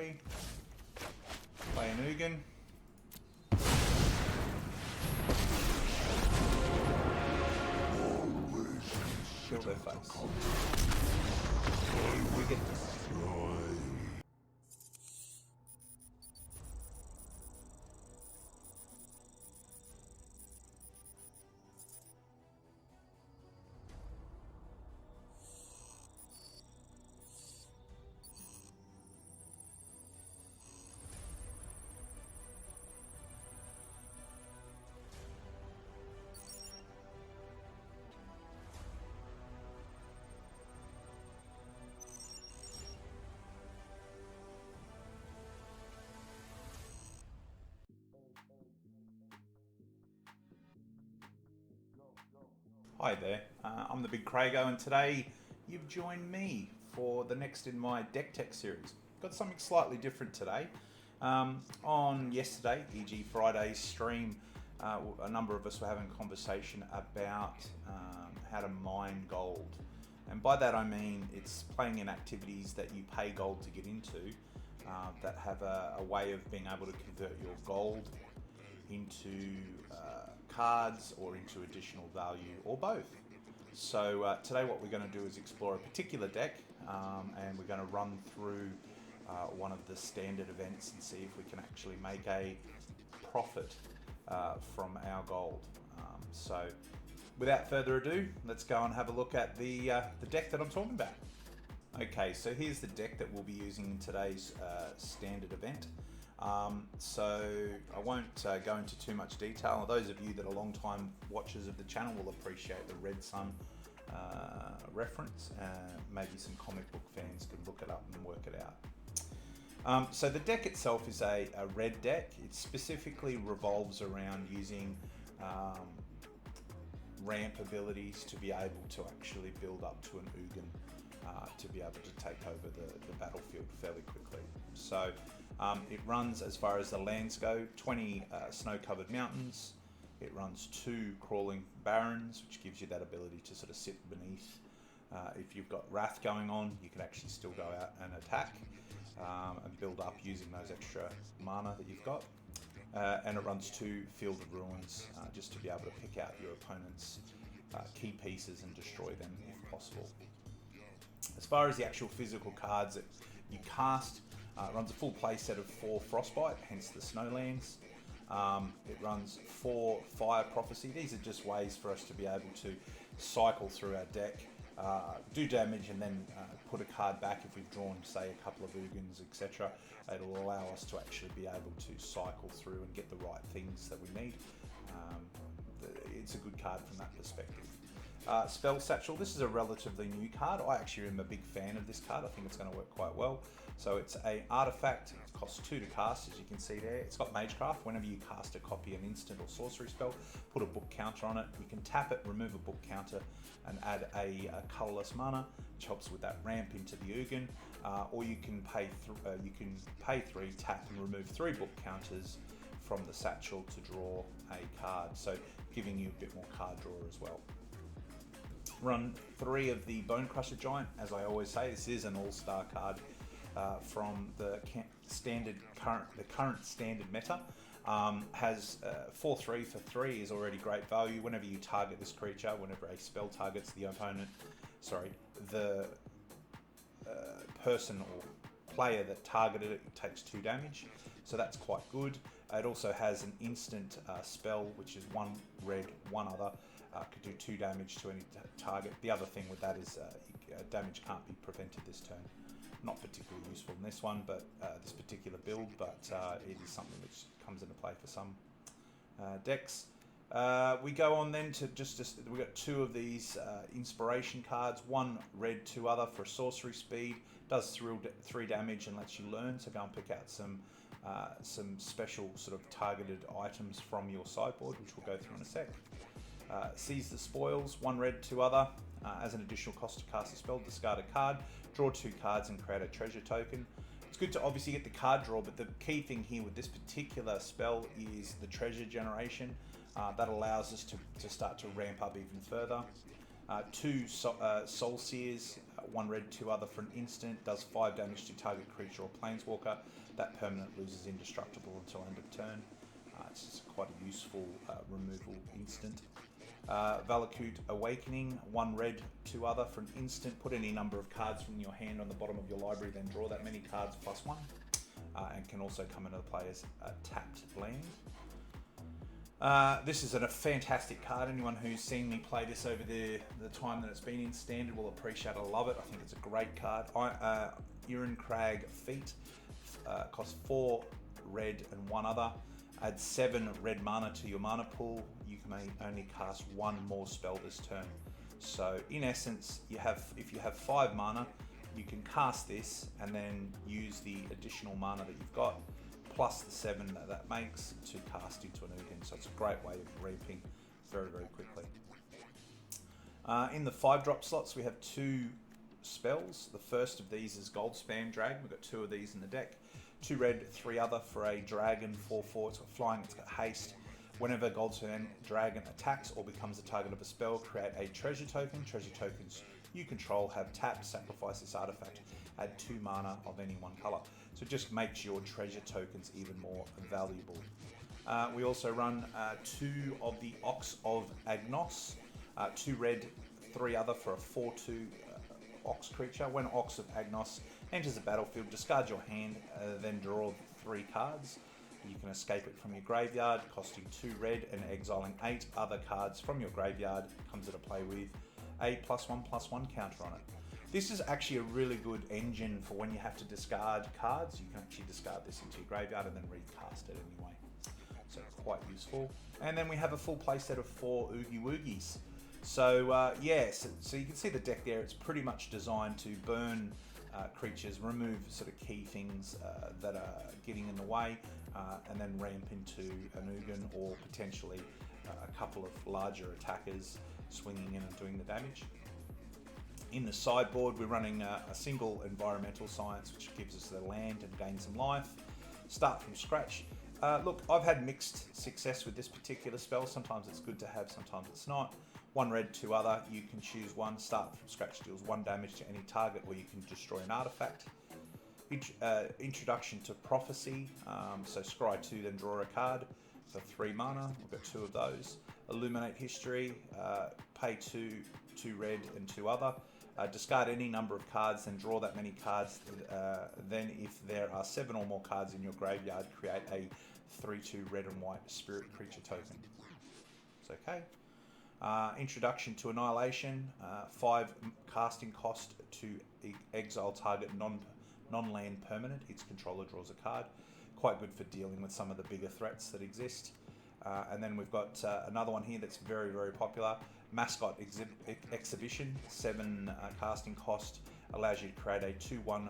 me. Play an Ugin. Kill their face. We get Hi there, I'm the BigCraigO, and today you've joined me for the next in my deck tech series. Got something slightly different today. On yesterday, e.g. Friday's stream, a number of us were having a conversation about how to mine gold. And by that I mean it's playing in activities that you pay gold to get into that have a way of being able to convert your gold into cards or into additional value, or both. So today what we're going to do is explore a particular deck, and we're going to run through one of the standard events and see if we can actually make a profit from our gold. So without further ado, let's go and have a look at the deck that I'm talking about. Okay, so here's the deck that we'll be using in today's standard event. So I won't go into too much detail. Those of you that are long-time watchers of the channel will appreciate the Red Sun reference. Maybe some comic book fans can look it up and work it out. So the deck itself is a red deck. It specifically revolves around using ramp abilities to be able to actually build up to an Ugin to be able to take over the battlefield fairly quickly. So it runs, as far as the lands go, 20 snow-covered mountains. It runs 2 crawling barrens, which gives you that ability to sort of sit beneath. If you've got Wrath going on, you can actually still go out and attack and build up using those extra mana that you've got. And it runs 2 Field of Ruins, just to be able to pick out your opponent's key pieces and destroy them if possible. As far as the actual physical cards that you cast, it runs a full play set of 4 Frostbite, hence the Snowlands. It runs 4 Fire Prophecy. These are just ways for us to be able to cycle through our deck, do damage, and then put a card back if we've drawn, say, a couple of Ugins, etc. It'll allow us to actually be able to cycle through and get the right things that we need. It's a good card from that perspective. Spell Satchel, this is a relatively new card. I actually am a big fan of this card. I think it's going to work quite well. So it's an artifact, it costs 2 to cast, as you can see there. It's got Magecraft. Whenever you cast a copy, an instant or sorcery spell, put a book counter on it. You can tap it, remove a book counter, and add a colourless mana, which helps with that ramp into the Ugin. Or you can pay 3, tap, and remove 3 book counters from the satchel to draw a card. So giving you a bit more card draw as well. Run 3 of the Bone Crusher Giant. As I always say, this is an all-star card from the current standard meta. Has 4/3 for 3 is already great value. Whenever you target this creature, whenever a spell targets the opponent, the person or player that targeted it takes 2 damage. So that's quite good. It also has an instant spell, which is 1 red, 1 other. Could do 2 damage to any target. The other thing with that is damage can't be prevented this turn. Not particularly useful in this one, but this particular build, but it is something which comes into play for some decks. We go on then to we've got 2 of these inspiration cards. 1 red, 2 other for sorcery speed. Does 3 damage and lets you learn. So go and pick out some special sort of targeted items from your sideboard, which we'll go through in a sec. Seize the Spoils, 1 red, 2 other. As an additional cost to cast a spell, discard a card, draw 2 cards and create a treasure token. It's good to obviously get the card draw, but the key thing here with this particular spell is the treasure generation. That allows us to start to ramp up even further. 2 Soul Seers, 1 red, 2 other for an instant, does 5 damage to target creature or planeswalker. That permanent loses indestructible until end of turn. It's just quite a useful removal instant. Valakut Awakening, 1 red, 2 other for an instant. Put any number of cards from your hand on the bottom of your library, then draw that many cards +1. And can also come into play as a tapped land. This is a fantastic card. Anyone who's seen me play this over the time that it's been in Standard will appreciate it. I love it. I think it's a great card. BigCraigO Feat costs 4 red and 1 other. Add 7 red mana to your mana pool. You can only cast 1 more spell this turn. So in essence, if you have 5 mana, you can cast this and then use the additional mana that you've got, plus the 7 that makes, to cast into an Ugin. So it's a great way of reaping very, very quickly. In the 5-drop slots, we have 2 spells. The first of these is Gold Spam Dragon. We've got 2 of these in the deck. 2 red, 3 other for a dragon, 4/4. It's got flying, it's got haste. Whenever Gold Spam Dragon attacks or becomes the target of a spell, create a treasure token. Treasure tokens you control have tapped, sacrifice this artifact. Add 2 mana of any one color. So it just makes your treasure tokens even more valuable. We also run 2 of the Ox of Agnos. 2 red, 3 other for a 4/2 Ox creature. When Ox of Agnos enters the battlefield, discard your hand, then draw 3 cards. You can escape it from your graveyard, costing 2 red and exiling 8 other cards from your graveyard. Comes into play with a +1/+1 counter on it. This is actually a really good engine for when you have to discard cards. You can actually discard this into your graveyard and then recast it anyway. So quite useful. And then we have a full playset of 4 Oogie Woogies. So so you can see the deck there. It's pretty much designed to burn creatures, remove sort of key things that are getting in the way, and then ramp into an Ugin or potentially a couple of larger attackers swinging in and doing the damage. In the sideboard, we're running a single environmental science, which gives us the land and gain some life. Start from scratch. Look, I've had mixed success with this particular spell. Sometimes it's good to have, sometimes it's not. 1 red, 2 other. You can choose one. Start from scratch deals 1 damage to any target, or you can destroy an artifact. Introduction to Prophecy. So scry 2, then draw a card for 3 mana. We've got 2 of those. Illuminate History. Pay 2 red and 2 other. Discard any number of cards, then draw that many cards. Then if there are 7 or more cards in your graveyard, create a 3/2 red and white spirit creature token. It's okay. Introduction to Annihilation. 5 casting cost to exile target non-land permanent. Its controller draws a card. Quite good for dealing with some of the bigger threats that exist. And then we've got another one here that's very, very popular. Mascot Exhibition. 7 casting cost. Allows you to create a 2/1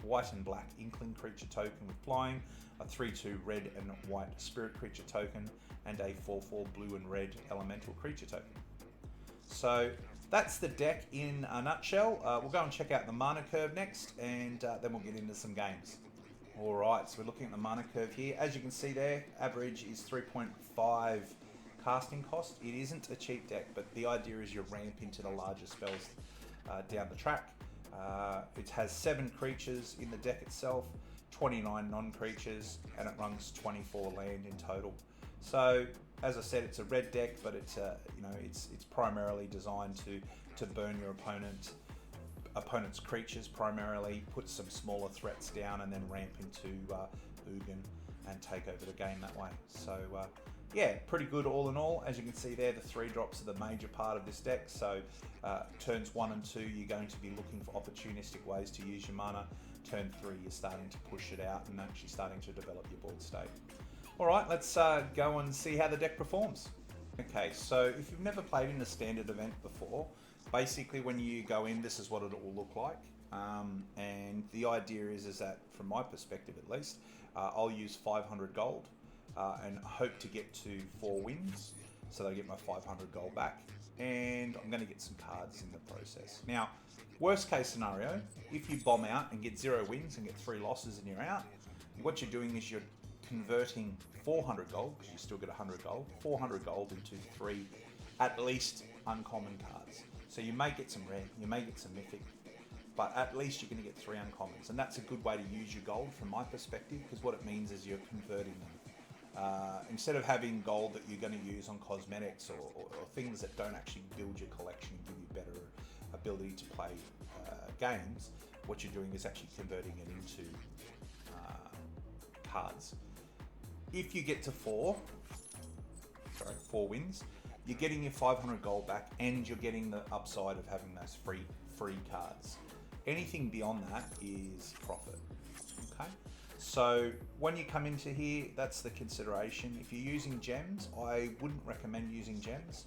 white and black Inkling creature token with flying, a 3/2 red and white spirit creature token, and a 4/4 blue and red elemental creature token. So that's the deck in a nutshell. We'll go and check out the mana curve next, and then we'll get into some games. Alright, so we're looking at the mana curve here. As you can see there, average is 3.5 casting cost. It isn't a cheap deck, but the idea is you ramp into the larger spells down the track. It has 7 creatures in the deck itself, 29 non-creatures, and it runs 24 land in total. So, as I said, it's a red deck, but it's it's primarily designed to burn your opponent's creatures primarily, put some smaller threats down, and then ramp into Ugin and take over the game that way. So yeah, pretty good all in all. As you can see there, the 3 drops are the major part of this deck. So turns 1 and 2, you're going to be looking for opportunistic ways to use your mana. Turn 3, you're starting to push it out and actually starting to develop your board state. Alright, let's go and see how the deck performs. Okay, so if you've never played in a standard event before, basically when you go in, this is what it will look like. And the idea is that, from my perspective at least, I'll use 500 gold and hope to get to 4 wins, so that I get my 500 gold back. And I'm going to get some cards in the process. Now, worst case scenario, if you bomb out and get 0 wins and get 3 losses and you're out, what you're doing is you're converting 400 gold, because you still get 100 gold, 400 gold into 3 at least uncommon cards. So you may get some rare, you may get some mythic, but at least you're going to get 3 uncommons, and that's a good way to use your gold from my perspective, because what it means is you're converting them. Instead of having gold that you're going to use on cosmetics or things that don't actually build your collection and give you better ability to play games, what you're doing is actually converting it into cards. If you get to 4 wins, you're getting your 500 gold back, and you're getting the upside of having those free cards. Anything beyond that is profit. Okay, so when you come into here, that's the consideration. If you're using gems, I wouldn't recommend using gems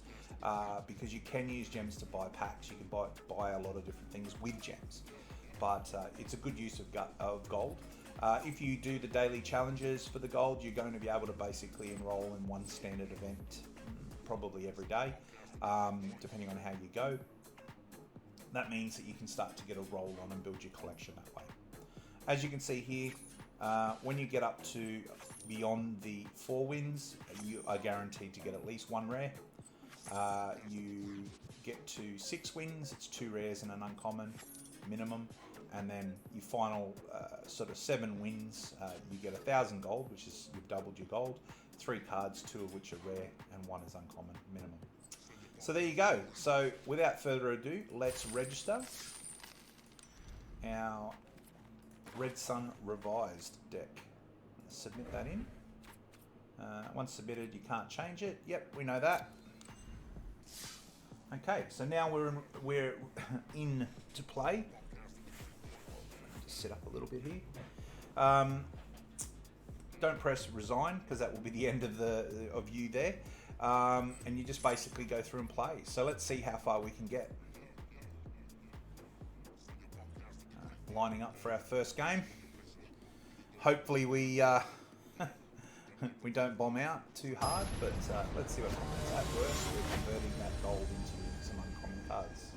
because you can use gems to buy packs. You can buy a lot of different things with gems, but it's a good use of gold. If you do the daily challenges for the gold, you're going to be able to basically enroll in one standard event probably every day, depending on how you go. That means that you can start to get a roll on and build your collection that way. As you can see here, when you get up to beyond the 4 wins, you are guaranteed to get at least 1 rare. You get to 6 wins, it's 2 rares and an uncommon minimum. And then your final sort of 7 wins, you get 1,000 gold, which is you've doubled your gold. 3 cards, 2 of which are rare, and 1 is uncommon minimum. So there you go. So without further ado, let's register our Red Sun Revised deck. Submit that in. Once submitted, you can't change it. Yep, we know that. Okay, so now we're in to play. Just set up a little bit here. Don't press resign because that will be the end of you there. And you just basically go through and play. So let's see how far we can get. Lining up for our first game. Hopefully we we don't bomb out too hard, but let's see what happens. At worst, we're converting that gold into some uncommon cards.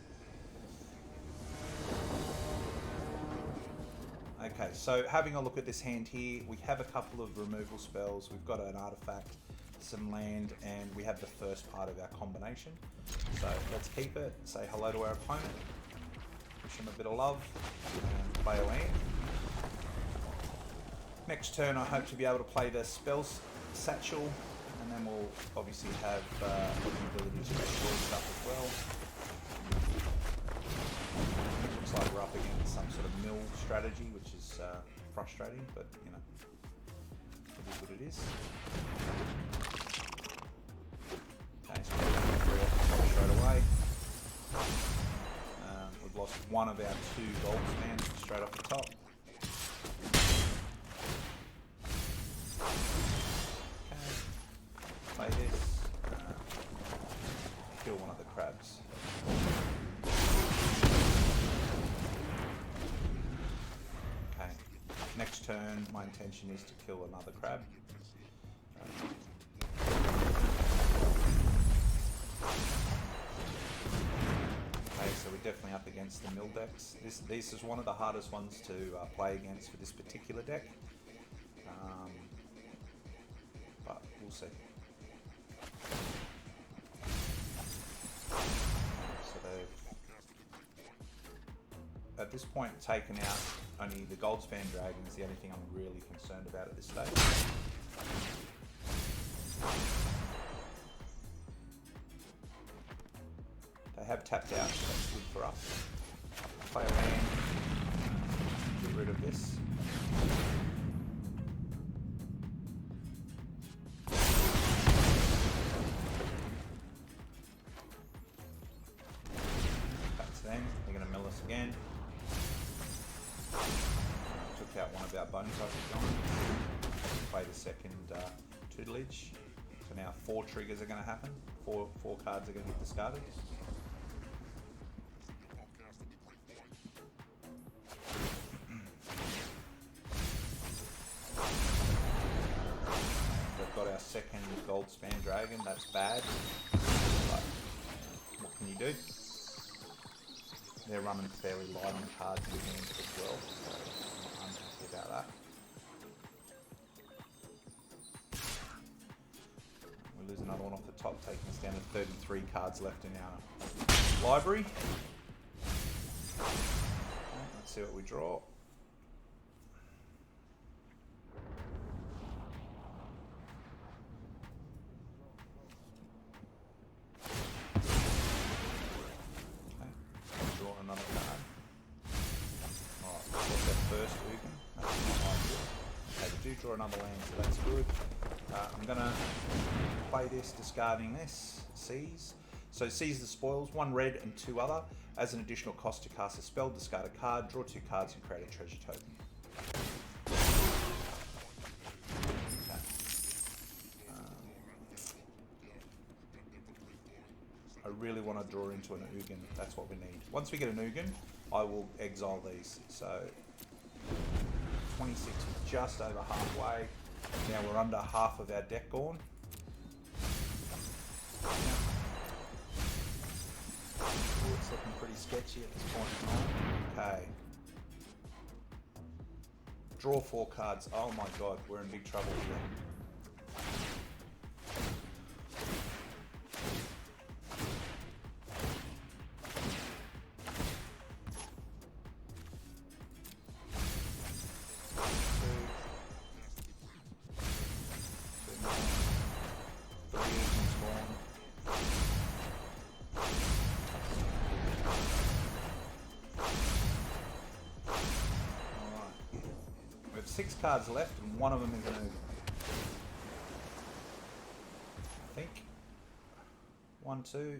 Okay, so having a look at this hand here, we have a couple of removal spells. We've got an artifact, some land, and we have the first part of our combination. So let's keep it, say hello to our opponent, wish him a bit of love, and play a land. Next turn I hope to be able to play the spells satchel, and then we'll obviously have the ability to destroy stuff as well. Looks like we're up against some sort of mill strategy, which is frustrating, but you know, it is what it is. Okay, so we're off the top straight away. We've lost 1 of our 2 gold spans straight off the top. Play this, kill one of the crabs. Okay, next turn my intention is to kill another crab. Okay, so we're definitely up against the mill decks. This is one of the hardest ones to play against for this particular deck, but we'll see. So they've, at this point, taken out only the Goldspan Dragon is the only thing I'm really concerned about at this stage. They have tapped out, so that's good for us. Play a land, get rid of this. They're going to mill us again. Took out one of our bones, I think. Play the second tutelage. So now 4 triggers are going to happen. Four cards are going to get discarded. We've got our second Goldspan Dragon. That's bad. But what can you do? They're running fairly light on cards in the hand as well, so I'm happy about that. We lose another one off the top, taking us down to 33 cards left in our library. Okay, let's see what we draw. Okay, draw another card. Alright, what's that first Ugin? That's not ideal. Okay, we do draw another land, so that's good. I'm going to play this, discarding this. Seize. So seize the spoils, 1 red and 2 other. As an additional cost to cast a spell, discard a card, draw 2 cards and create a treasure token. Okay. I really want to draw into an Ugin. That's what we need. Once we get an Ugin, I will exile these. So 26 is just over halfway. Now we're under half of our deck gone. Ooh, it's looking pretty sketchy at this point in time. Okay. Draw 4 cards. Oh my god, we're in big trouble here. We have 6 cards left, and one of them is an Ugin. I think. 1, 2,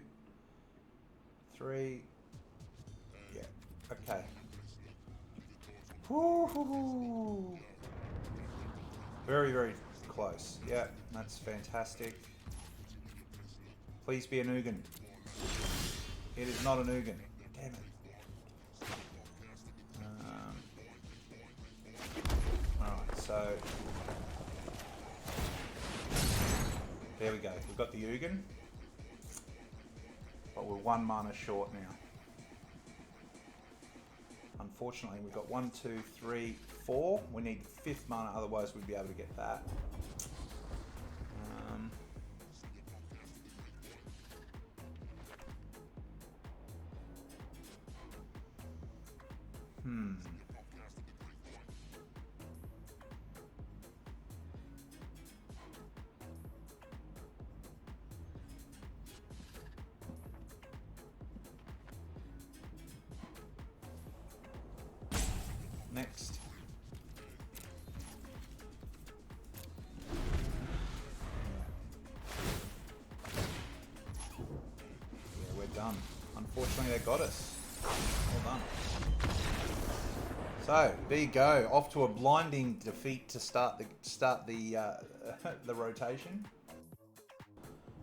3. Yeah. Okay. Woo-hoo-hoo. Very, very close. Yeah, that's fantastic. Please be an Ugin. It is not an Ugin. Damn it. Alright, so there we go. We've got the Ugin, but we're 1 mana short now. Unfortunately, we've got 1, 2, 3, 4. We need 5th mana, otherwise we'd be able to get that. Next. Yeah, we're done. Unfortunately, they got us. Well done. So, BigCraigO off to a blinding defeat to start the the rotation.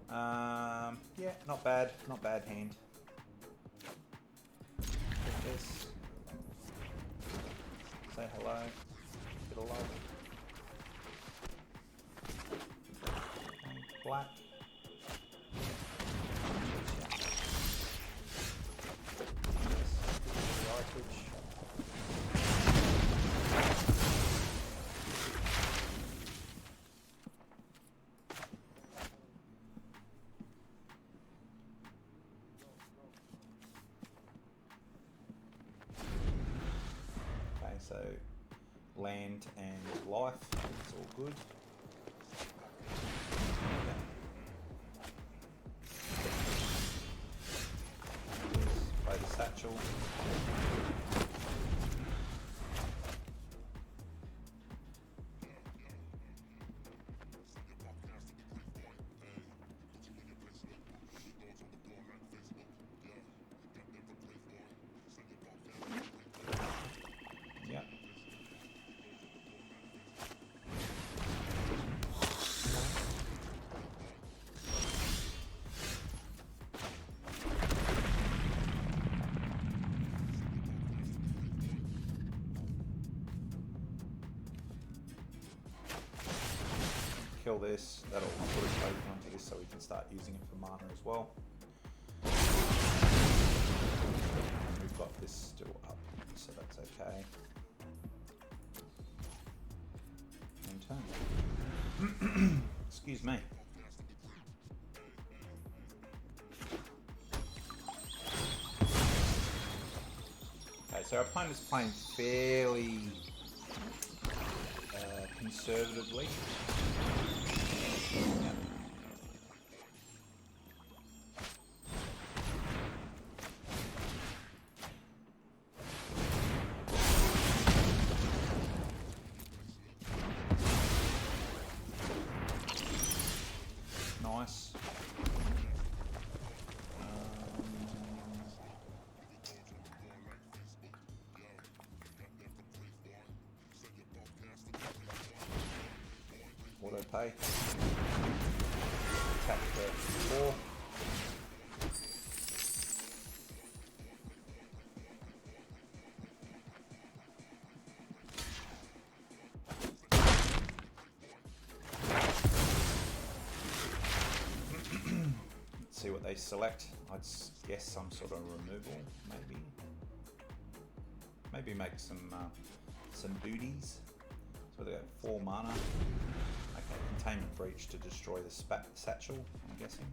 Yeah, not bad hand. Take this. Say hello. Bit of love. Black. Okay, so land and life, it's all good. Play the satchel. Yep. Kill this, that'll put a token onto this so we can start using it for mana as well. And we've got this still up, so that's okay. And turn. Excuse me. so our opponent's playing fairly conservatively. Yeah. Nice. Auto pay. Attack for 4. Let's see what they select. I'd guess some sort of removal, maybe. Maybe make some booties. So they got 4 mana. Okay, Containment Breach to destroy the satchel, I'm guessing.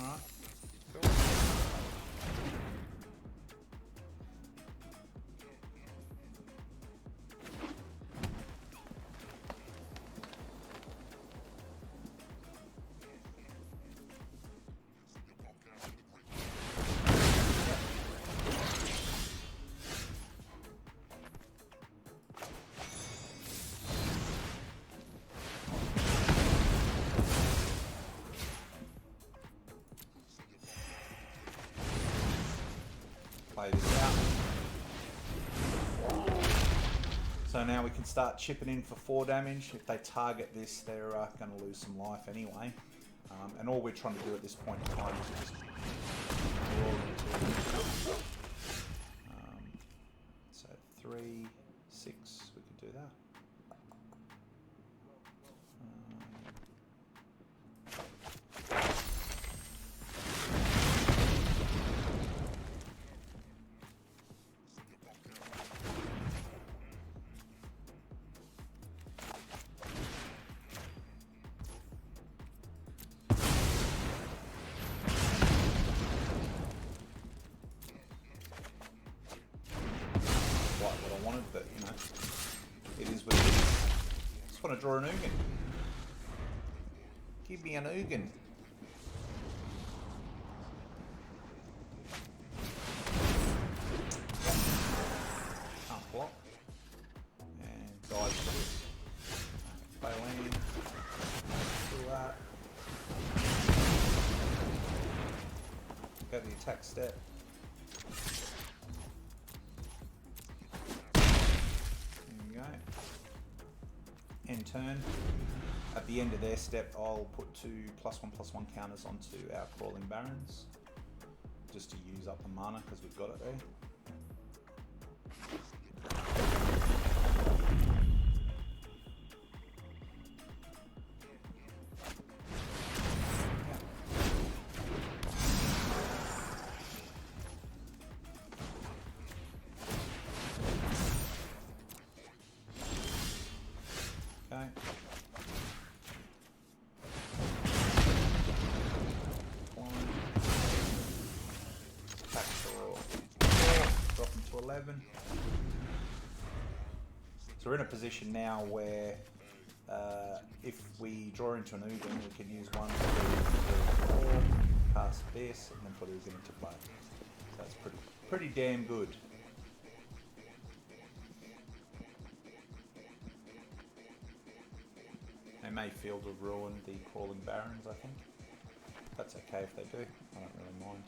Alright, cool. Play this out. So now we can start chipping in for 4 damage. If they target this, they're going to lose some life anyway. And all we're trying to do at this point in time is just so 3, 6, we can do that. What I wanted, but you know, it is what it is. Just want to draw an Ugin. Give me an Ugin. Can't block. And dive for this. Play land. Do that. Go to the attack step. End turn. At the end of their step, I'll put 2 +1/+1 counters onto our Crawling Barons, just to use up the mana because we've got it there. Okay. Attack for 4, drop them to 11. So we're in a position now where if we draw into an Ugin, we can use 1, 2, 3, 4, cast this, and then put Ugin into play. So that's pretty damn good. They may Field of Ruin the Crawling Barons, I think. That's okay if they do. I don't really mind.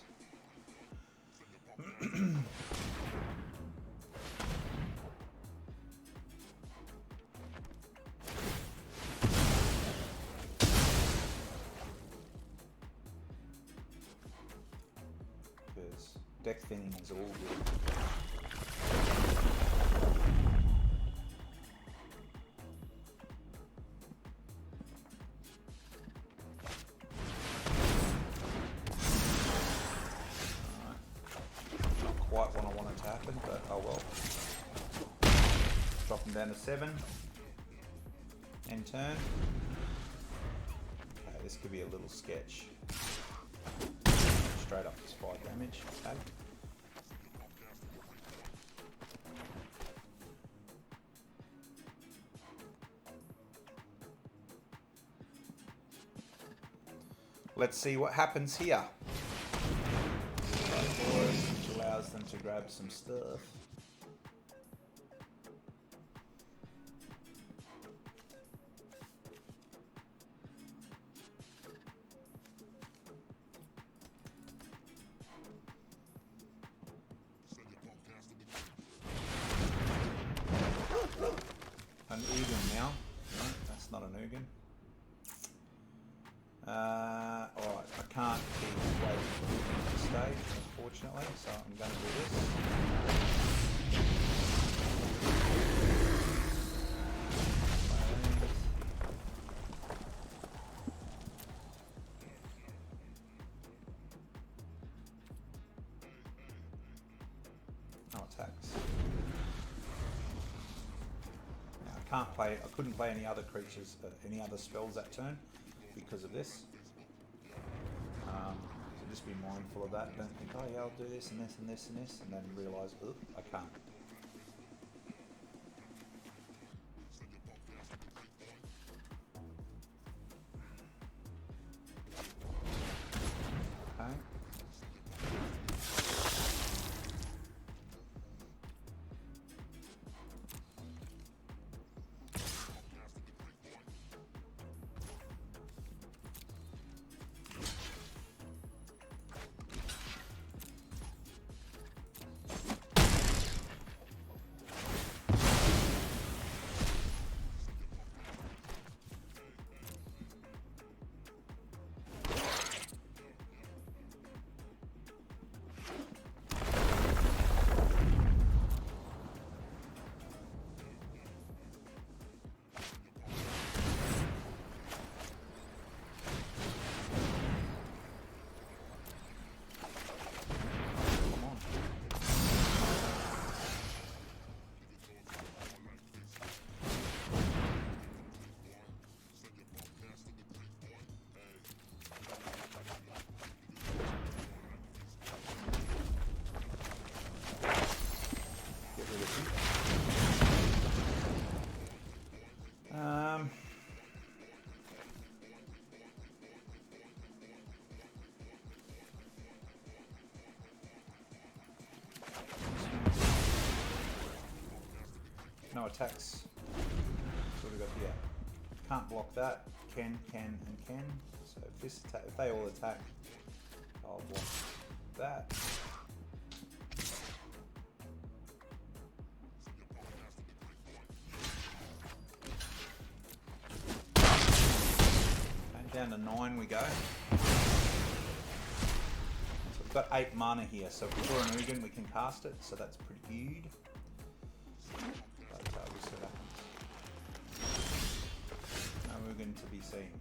Because deck thinning is all good. Quite what I wanted to happen, but oh well. Drop them down to 7. End turn. Okay, this could be a little sketch. Straight up to 5 damage. Okay. Let's see what happens here. Which allows them to grab some stuff. An Ugin now. No, that's not an Ugin. Alright, I can't keep waiting for the stage, unfortunately, so I'm going to do this. No attacks. Now I couldn't play any other creatures, any other spells that turn because of this. So just be mindful of that. Don't think, oh yeah, I'll do this and this and this and this, and then realise, oh, I can't. Okay. No attacks. So what have we got here? Can't block that. Can, and can. So if this attack, if they all attack, I'll block that. And down to 9 we go. So we've got 8 mana here. So if we draw an Ugin, we can cast it. So that's pretty good. No Ugin to be seen.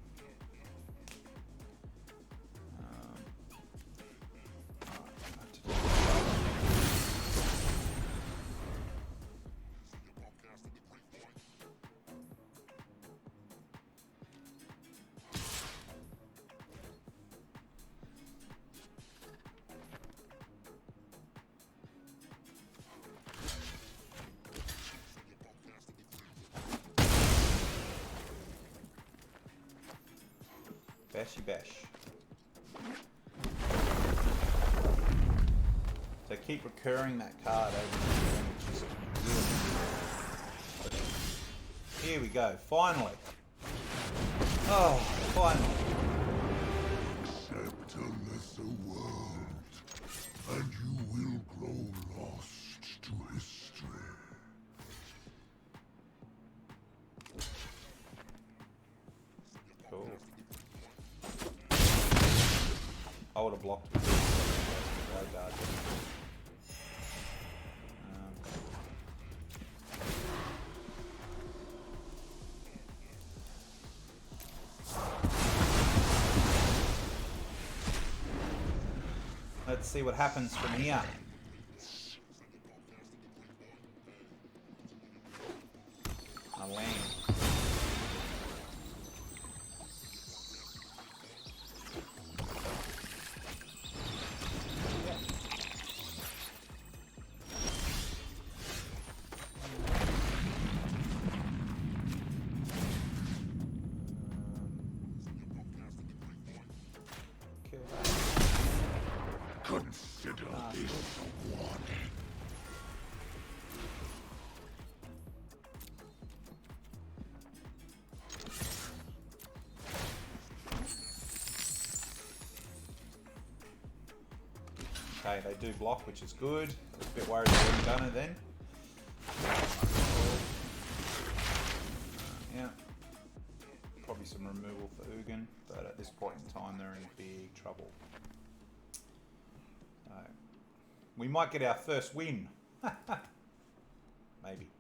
Bashy bash. So keep recurring that card over and over, which is really good. Here we go, finally. Oh, finally. Accept a lesser world, and you will grow lost to history. Cool. I would have blocked with guard. Let's see what happens from here. A land. Okay, they do block, which is good. I was a bit worried they wouldn't done it then. Yeah. Probably some removal for Ugin, but at this point in time they're in big trouble. We might get our first win. Maybe.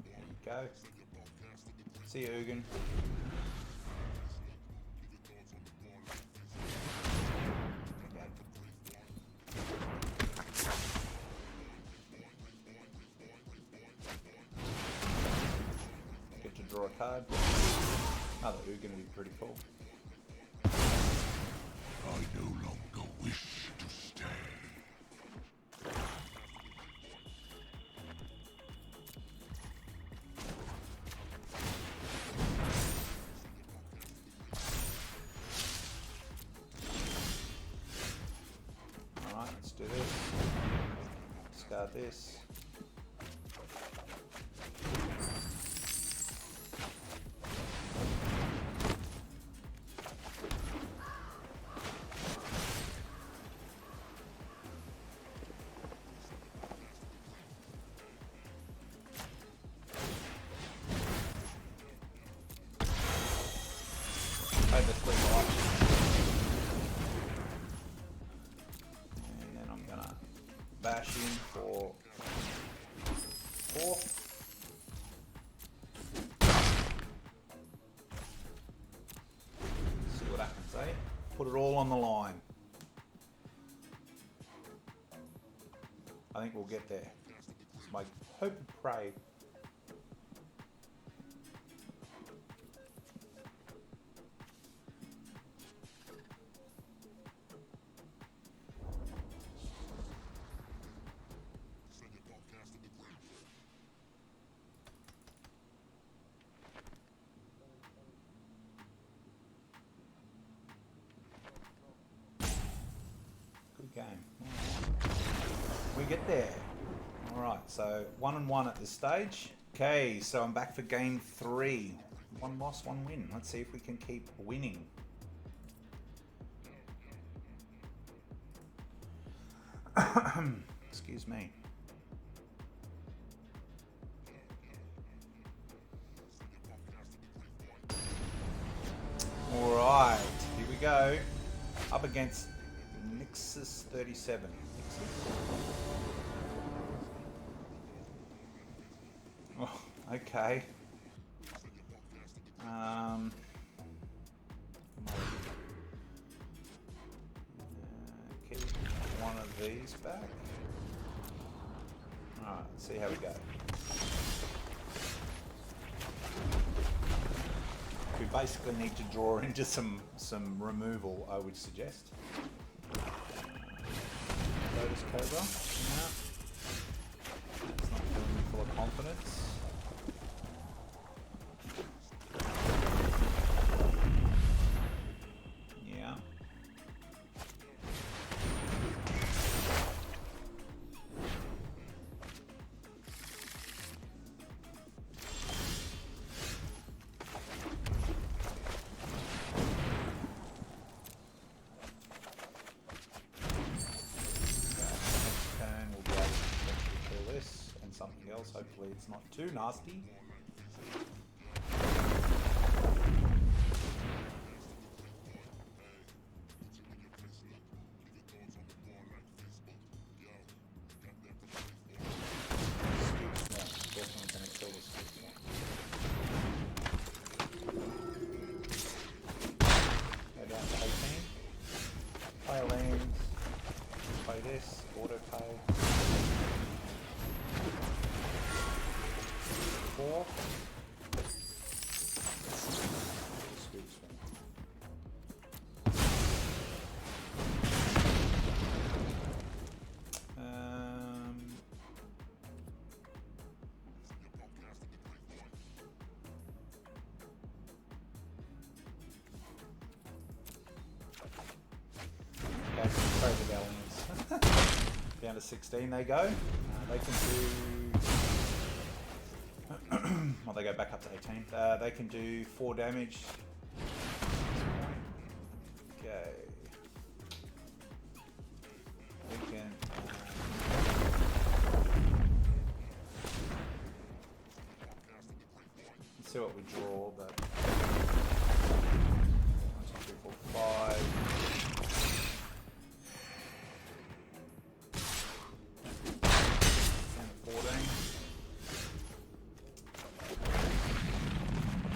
There you go. See you, Ugin. Get to draw a card. Another Ugin would be pretty cool. I no longer wish to stay. Alright, let's do this. Discard this. Over 3 life. And then I'm gonna bash in for 4. See what happens, eh? Put it all on the line. I think we'll get there. It's my hope and pray. Good game. We get there. Alright, so 1-1 at this stage. Okay, so I'm back for game 3. 1 loss, 1 win. Let's see if we can keep winning. Excuse me. Alright, here we go. Up against Nixus 37. Nixus? Oh, okay. Keep one of these back. Alright, let's see how we go. We basically need to draw into some removal, I would suggest. Lotus Cobra. No. That's not filling me full of confidence. Yeah. Something else, hopefully it's not too nasty. Definitely going to kill this one. Go down to 18. Play lanes. Play this. Auto pay. 4. Okay, throw the galleons. Down to 16 they go. They can do... well, they go back up to 18. They can do 4 damage see what we draw, but 1, 2, 3, 4, 5. 10, 14.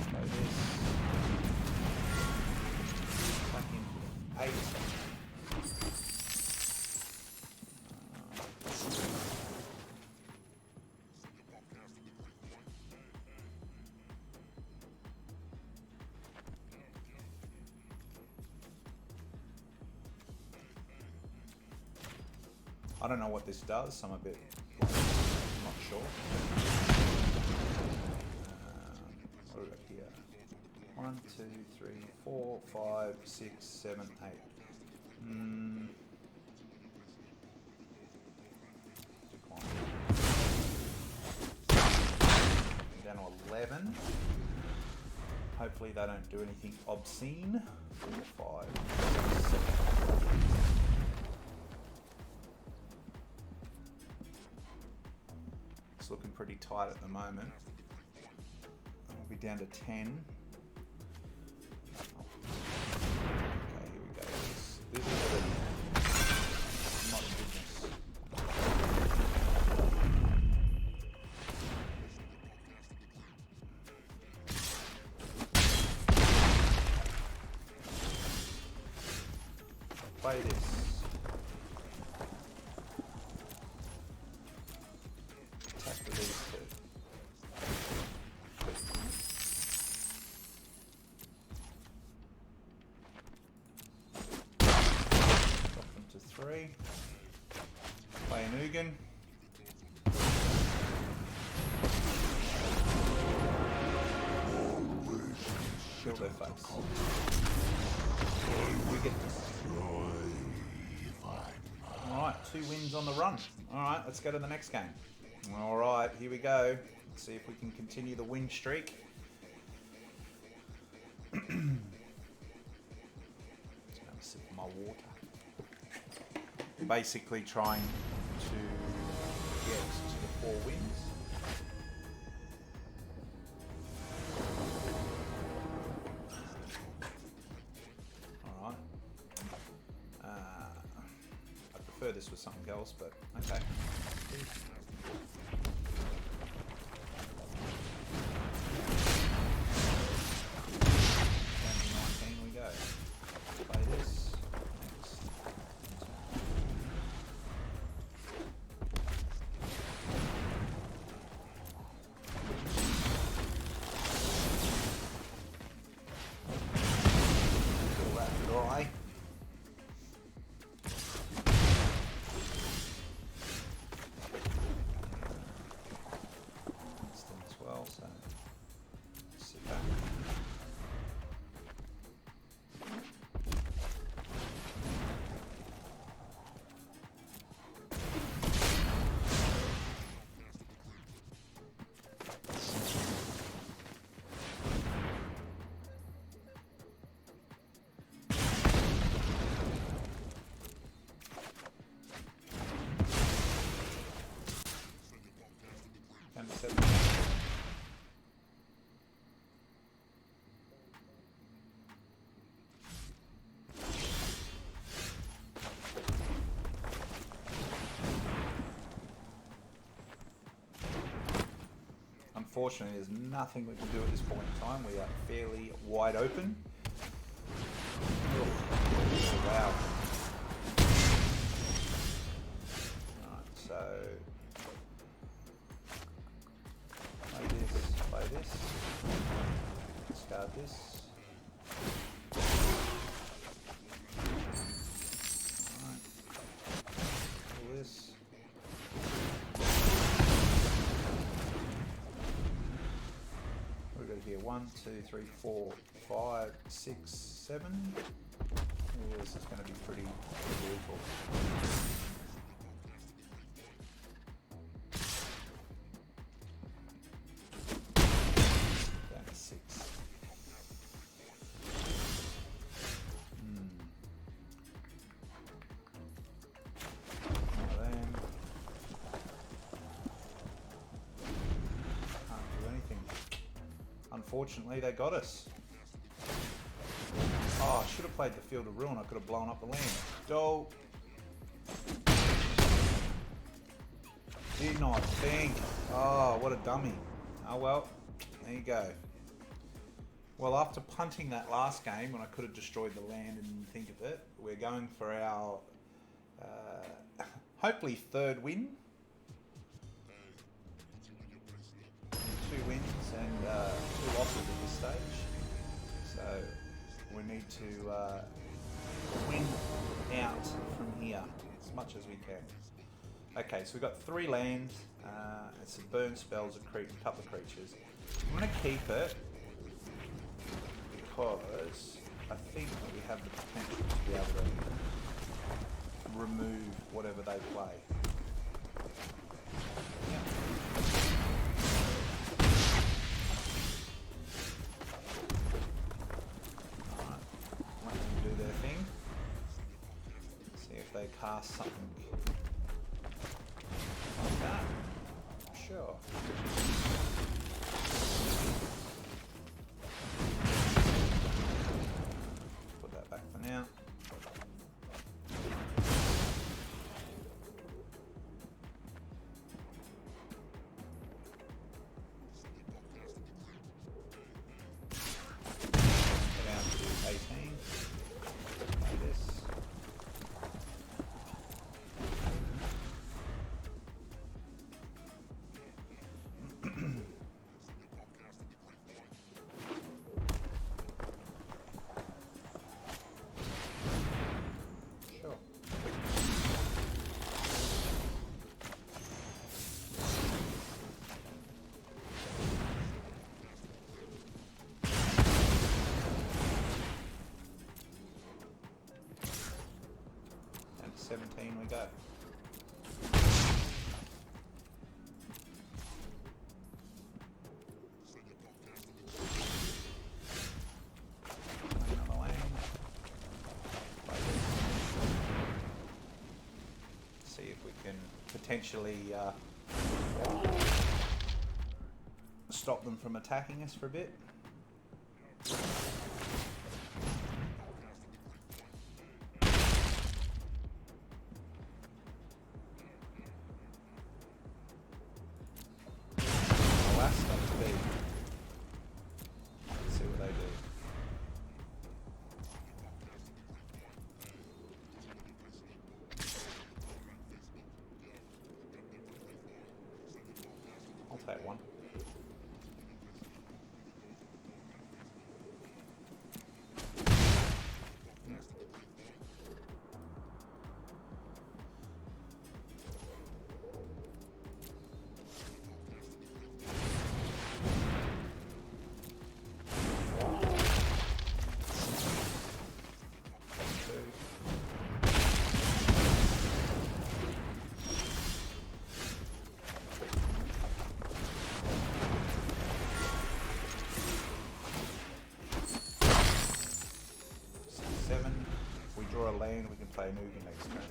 Play this. Back in 8. I don't know what this does, so I'm a bit not sure. What do we got here? 1, 2, 3, 4, 5, 6, 7, 8. Decline. Down to 11. Hopefully they don't do anything obscene. 4, 5, 6, 7. Looking pretty tight at the moment. We'll be down to 10. Okay, here we go. This is not goodness. Play this. Play an Ugin. Kill their face. Alright, 2 wins on the run. Alright, let's go to the next game. Alright, here we go. Let's see if we can continue the win streak. Just gonna sip my water. Basically trying to get to the 4 wins. Alright. I prefer this with something else, but okay. Down to 19 we go. Play this. Unfortunately, there's nothing we can do at this point in time. We are fairly wide open. Oh, wow. Alright, so play this, discard this. Alright, do this. We've got here 1, 2, 3, 4, 5, 6, 7. Oh, this is going to be pretty brutal. Down to 6. Then can't do anything. Unfortunately, they got us. Oh, I should have played the Field of Ruin. I could have blown up the land. Dope. Did not think. Oh, what a dummy. Oh well, there you go. Well, after punting that last game when I could have destroyed the land and didn't think of it, we're going for our hopefully third win. 2 wins and 2 losses at this stage. So we need to win out from here as much as we can. Okay, so we've got 3 lands, and some burn spells, a couple of creatures. I'm going to keep it because I think that we have the potential to be able to remove whatever they play. Yeah. Alright, let them do their thing. See if they cast something like that. Sure. Put that back for now. Go down to 18. Like this. Sure. And 17 we go. Another land. Play this. See if we can potentially stop them from attacking us for a bit. Last up to be. Let's see what they do. I'll take one. Draw a lane, we can play an Ugin next turn.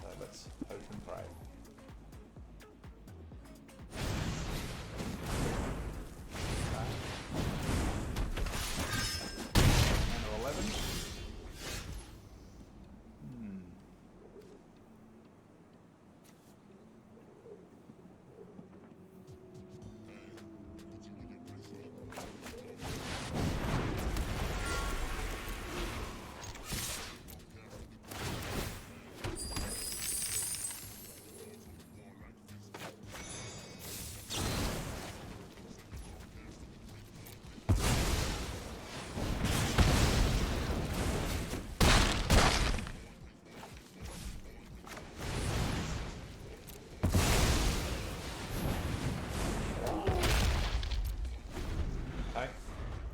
So let's hope and pray. And 11.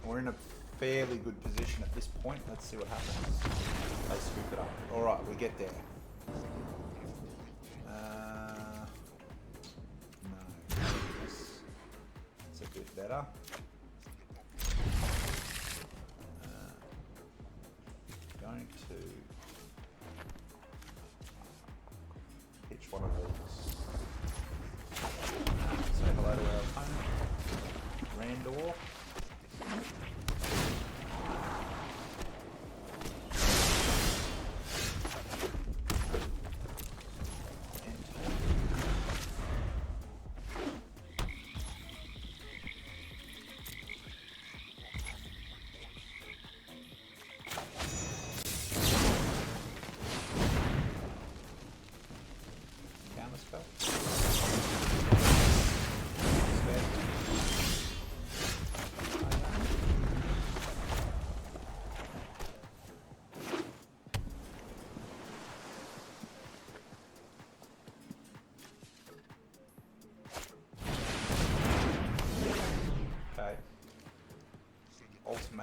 We're in a fairly good position at this point. Let's see what happens. They scoop it up. Alright, we get there. No. It's a bit better. Going to pitch one of these. Say hello to our opponent.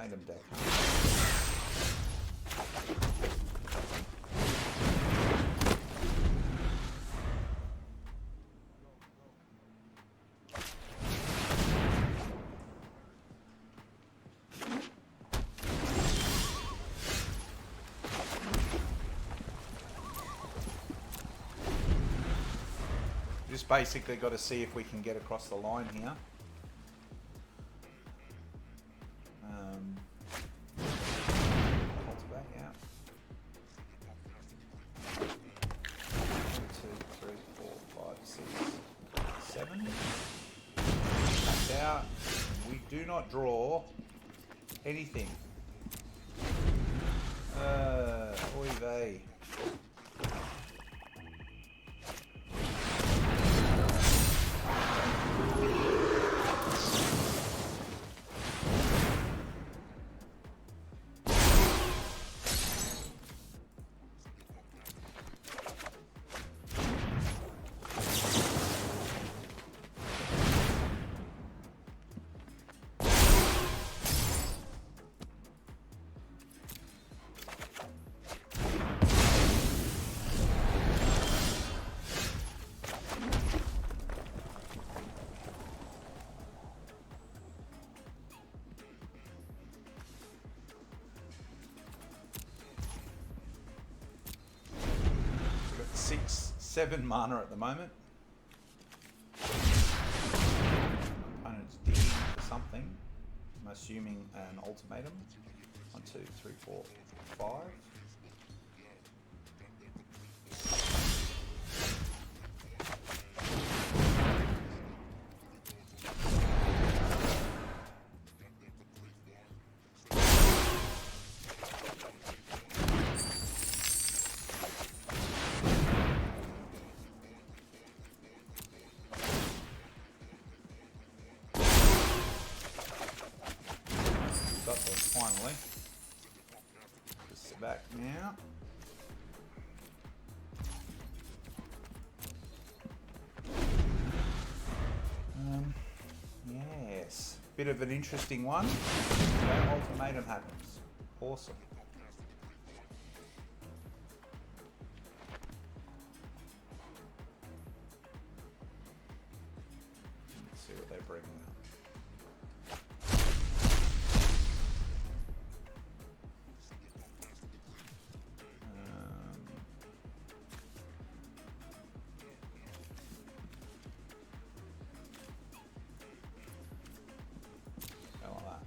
ultimatum deck. Just basically got to see if we can get across the line here. Cultivate, yeah. 1, 2, 3, 4, 5, 6, 7. Tapped out. We do not draw anything. Oy vey. We've got 6, 7 mana at the moment. Opponent's digging for something. I'm assuming an ultimatum. 1, 2, 3, 4, 5. Got there finally. Just back now. Yes, bit of an interesting one. No ultimatum happens. Awesome. Let's see what they're bringing up. Go like that.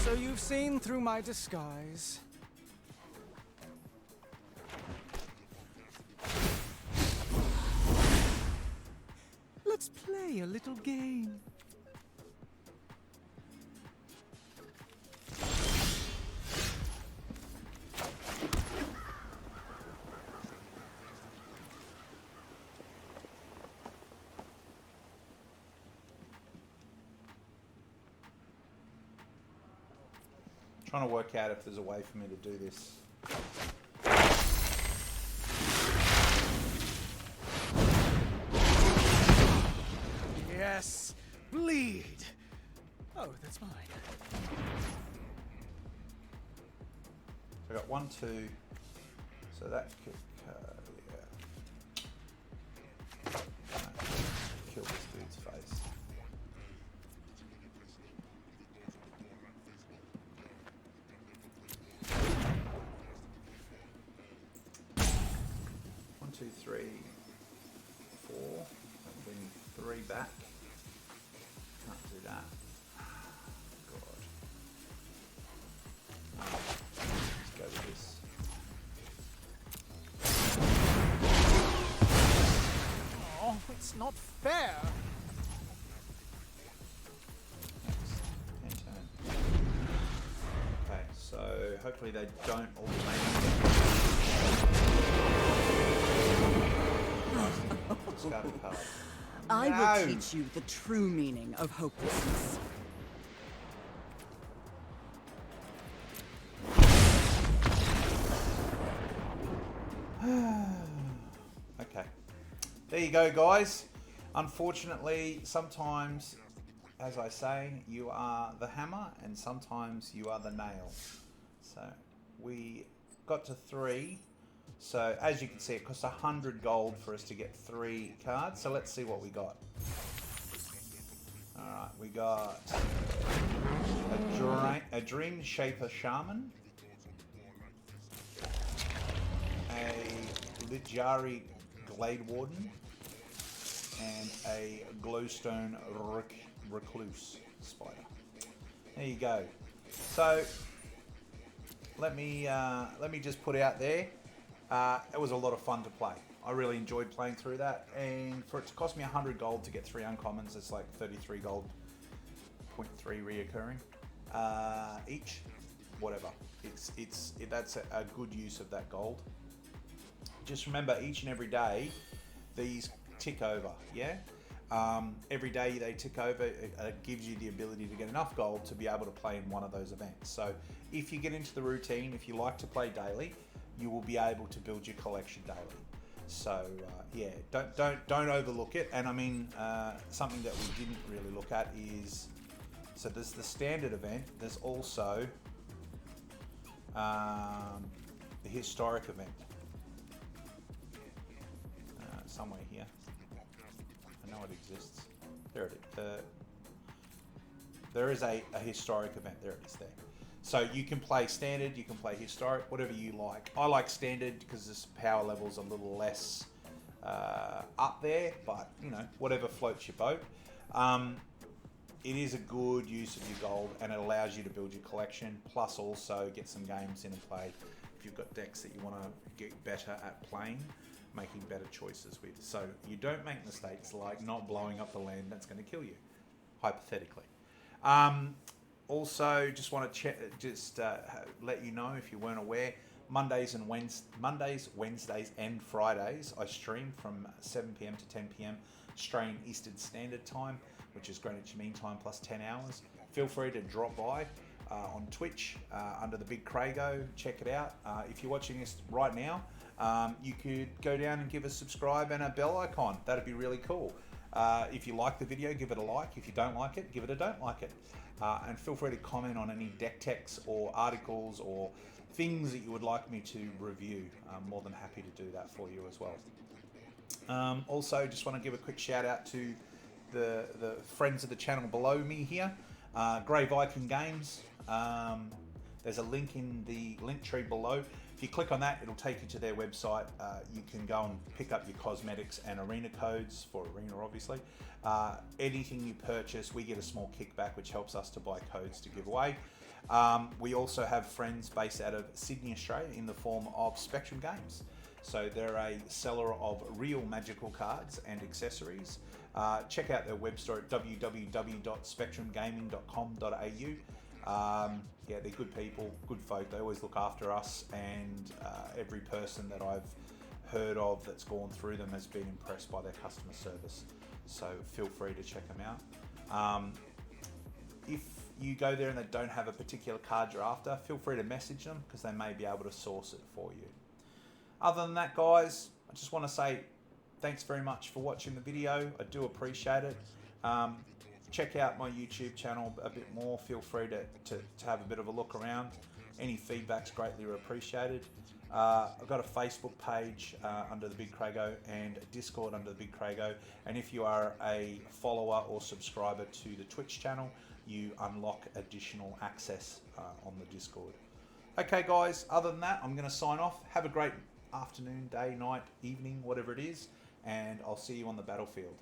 So you've seen through my disguise. Let's play a little game. Trying to work out if there's a way for me to do this. Yes, bleed. Oh, that's mine. So I got 1, 2. So that could, kill this dude's face. One, 2, 3, 4. Bring 3 back. Can't do that. God. Let's go with this. Oh, it's not fair. Next. End turn. Okay, so hopefully they don't ultimate. Discard a card. I No! will teach you the true meaning of hopelessness. there you go, guys. Unfortunately, sometimes, as I say, you are the hammer and sometimes you are the nail. So we got to 3. So as you can see, it costs 100 gold for us to get 3 cards. So let's see what we got. Alright, we got a Dream Shaper Shaman, a Lijari Glade Warden, and a Glowstone Recluse Spider. There you go. So let me just put out there. It was a lot of fun to play. I really enjoyed playing through that, and for it to cost me 100 gold to get 3 uncommons, it's like 33 gold, 0.3 reoccurring each. Whatever. That's a good use of that gold. Just remember, each and every day, these tick over. Yeah. Every day they tick over, it gives you the ability to get enough gold to be able to play in one of those events. So if you get into the routine, if you like to play daily, you will be able to build your collection daily. So yeah, don't overlook it. And I mean, something that we didn't really look at is, so there's the standard event. There's also the historic event somewhere here. I know it exists. There it is. There is a historic event. There it is there. So you can play standard, you can play historic, whatever you like. I like standard because this power level's a little less up there, but you know, whatever floats your boat. It is a good use of your gold, and it allows you to build your collection, plus also get some games in and play if you've got decks that you want to get better at playing, making better choices with. So you don't make mistakes like not blowing up the land that's going to kill you, hypothetically. Also, just want to let you know, if you weren't aware, Mondays, Wednesdays, and Fridays, I stream from 7 p.m. to 10 p.m. Australian Eastern Standard Time, which is Greenwich Mean Time plus 10 hours. Feel free to drop by on Twitch under the BigCraigO. Check it out. If you're watching this right now, you could go down and give a subscribe and a bell icon. That'd be really cool. If you like the video, give it a like. If you don't like it, give it a don't like it. And feel free to comment on any deck techs or articles or things that you would like me to review. I'm more than happy to do that for you as well. Also, just want to give a quick shout out to the friends of the channel below me here. Grey Viking Games. There's a link in the link tree below. If you click on that, it'll take you to their website. You can go and pick up your cosmetics and arena codes for arena, obviously. Anything you purchase, we get a small kickback, which helps us to buy codes to give away. We also have friends based out of Sydney, Australia, in the form of Spectrum Games. So they're a seller of real magical cards and accessories. Check out their web store at www.spectrumgaming.com.au. Yeah, they're good people, good folk. They always look after us, and every person that I've heard of that's gone through them has been impressed by their customer service. So feel free to check them out. If you go there and they don't have a particular card you're after, feel free to message them because they may be able to source it for you. Other than that, guys, I just want to say thanks very much for watching the video. I do appreciate it. Check out my YouTube channel a bit more. Feel free to have a bit of a look around. Any feedback's greatly appreciated. I've got a Facebook page under the BigCraigO and a Discord under the BigCraigO. And if you are a follower or subscriber to the Twitch channel, you unlock additional access on the Discord. Okay, guys, other than that, I'm going to sign off. Have a great afternoon, day, night, evening, whatever it is, and I'll see you on the battlefield.